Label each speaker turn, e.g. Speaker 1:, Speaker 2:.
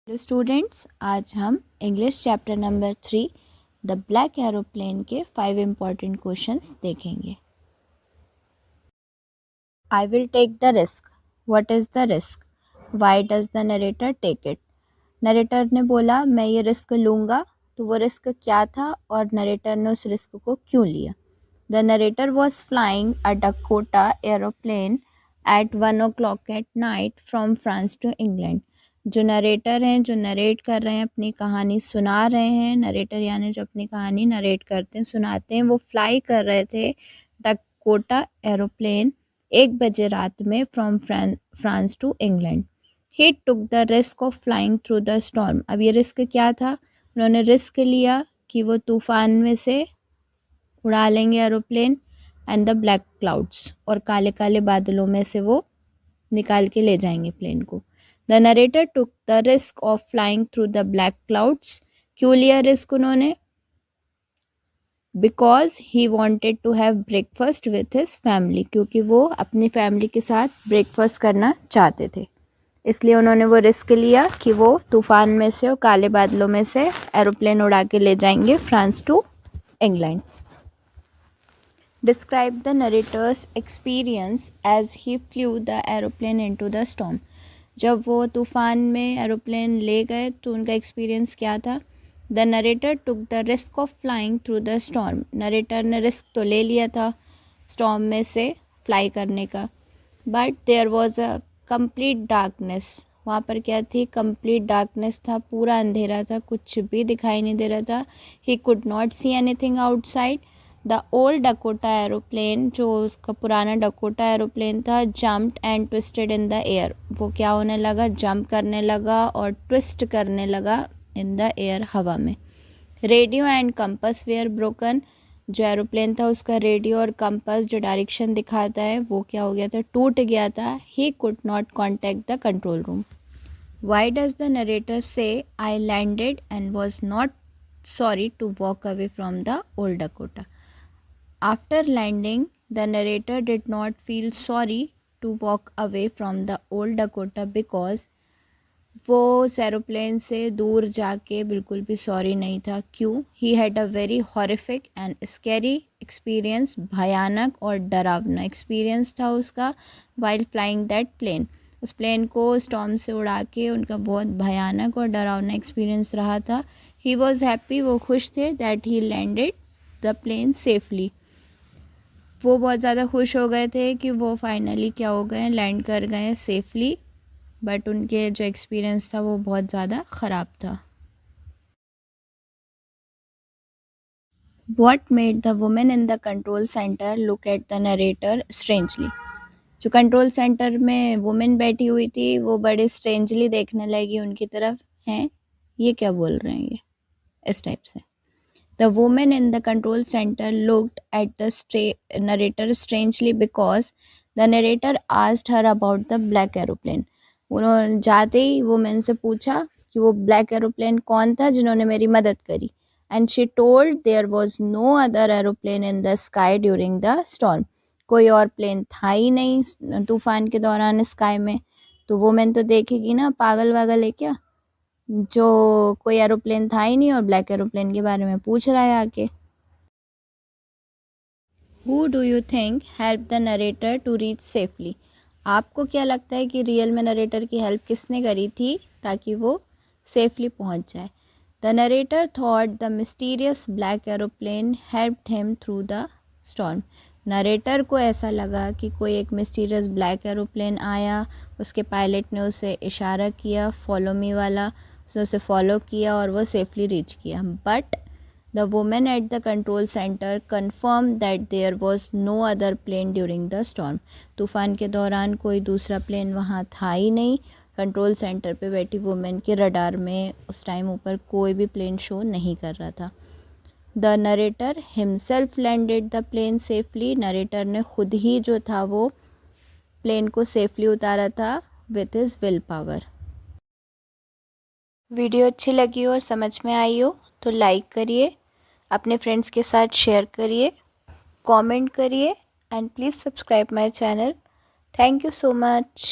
Speaker 1: Hello students, आज हम English chapter number 3 the black aeroplane के 5 इम्पॉर्टेंट क्वेश्चंस देखेंगे। I will take the risk. What is the risk? Why does the narrator take it? Narrator ने बोला मैं ये risk लूँगा, तो वो रिस्क क्या था और नरेटर ने उस रिस्क को क्यों लिया? The narrator was flying a Dakota aeroplane at 1 o'clock at night from France to England. जो नरेटर हैं, जो नरेट कर रहे हैं, अपनी कहानी सुना रहे हैं, नरेटर यानी जो अपनी कहानी नरेट करते हैं, सुनाते हैं, वो फ्लाई कर रहे थे डकोटा एरोप्लेन 1 बजे रात में from France to England. He took the risk of flying through the storm. अब ये रिस्क क्या था? उन्होंने रिस्क लिया कि वो तूफान में से उड़ा लेंगे aeroplane and the black clouds, और काले काले बादलों में से वो निकाल के ले जाएंगे प्लेन को। The narrator took the risk of flying through the black clouds. क्यों लिया रिस्क उन्होंने? Because he wanted to have breakfast with his family, क्योंकि वो अपनी फैमिली के साथ ब्रेकफास्ट करना चाहते थे, इसलिए उन्होंने वो रिस्क लिया कि वो तूफान में से और काले बादलों में से एरोप्लेन उड़ा के ले जाएंगे France to England. Describe the narrator's experience as he flew the aeroplane into the storm. जब वो तूफ़ान में एरोप्लेन ले गए तो उनका एक्सपीरियंस क्या था? The narrator took the risk of flying through the storm. Narrator ने रिस्क तो ले लिया था स्टॉर्म में से फ्लाई करने का, but there was a complete darkness. वहाँ पर क्या थी? कंप्लीट डार्कनेस था, पूरा अंधेरा था, कुछ भी दिखाई नहीं दे रहा था। He could not see anything outside. The old Dakota aeroplane, जो उसका पुराना डकोटा एरोप्लेन था, jumped and twisted in the air. वो क्या होने लगा? जंप करने लगा और ट्विस्ट करने लगा इन द एयर, हवा में। Radio and compass were broken. जो एरोप्लेन था उसका रेडियो और कंपस जो डायरेक्शन दिखाता है वो क्या हो गया था? टूट गया था। He could not contact the control room. Why does the narrator say I landed and was not sorry to walk away from the old Dakota? After landing, the narrator did not feel sorry to walk away from the old Dakota because वो उस aeroplane से दूर जाके बिल्कुल भी sorry नहीं था। क्यों? He had a very horrific and scary experience. भयानक और डरावना एक्सपीरियंस था उसका वाइल फ्लाइंग दैट प्लेन। उस प्लेन को स्टॉर्म से उड़ा के उनका बहुत भयानक और डरावना एक्सपीरियंस रहा था। ही वॉज हैप्पी, वो खुश थे, that he landed the plane safely. वो बहुत ज़्यादा खुश हो गए थे कि वो फाइनली क्या हो गए, लैंड कर गए सेफली, बट उनके जो एक्सपीरियंस था वो बहुत ज़्यादा ख़राब था। What made the woman in the control center look at the narrator strangely? जो कंट्रोल सेंटर में वुमेन बैठी हुई थी वो बड़े स्ट्रेंजली देखने लगी उनकी तरफ। हैं, ये क्या बोल रहे हैं ये, इस टाइप से। The woman in the control center looked at the narrator strangely because the narrator asked her about the black aeroplane. उन्होंने जाते ही वुमेन से पूछा कि वो ब्लैक एरोप्लेन कौन था जिन्होंने मेरी मदद करी। And she told there was no other aeroplane in the sky during the storm. कोई और प्लेन था ही नहीं तूफान के दौरान स्काई में। तो वुमेन तो देखेगी ना, पागल वागल है क्या, जो कोई एरोप्लेन था ही नहीं और ब्लैक एरोप्लेन के बारे में पूछ रहा है आके। Who do you think helped the narrator to reach safely? आपको क्या लगता है कि रियल में नरेटर की हेल्प किसने करी थी ताकि वो सेफली पहुंच जाए? The narrator thought the mysterious black aeroplane helped him through the storm. Narrator को ऐसा लगा कि कोई एक मिस्टीरियस ब्लैक एरोप्लेन आया, उसके पायलट ने उसे इशारा किया फॉलो मी वाला, उसने उसे फॉलो किया और वो सेफली रीच किया। But the woman at the control center confirmed that there was no other plane during the storm. तूफ़ान के दौरान कोई दूसरा प्लेन वहाँ था ही नहीं। कंट्रोल सेंटर पे बैठी वुमेन के रडार में उस टाइम ऊपर कोई भी प्लेन शो नहीं कर रहा था। The narrator himself landed the plane safely. Narrator ने खुद ही जो था वो प्लेन को सेफली उतारा था with his will power. Video अच्छी लगी हो और समझ में आई हो तो लाइक करिए, अपने फ्रेंड्स के साथ शेयर करिए, कमेंट करिए and please subscribe my channel. Thank you so much.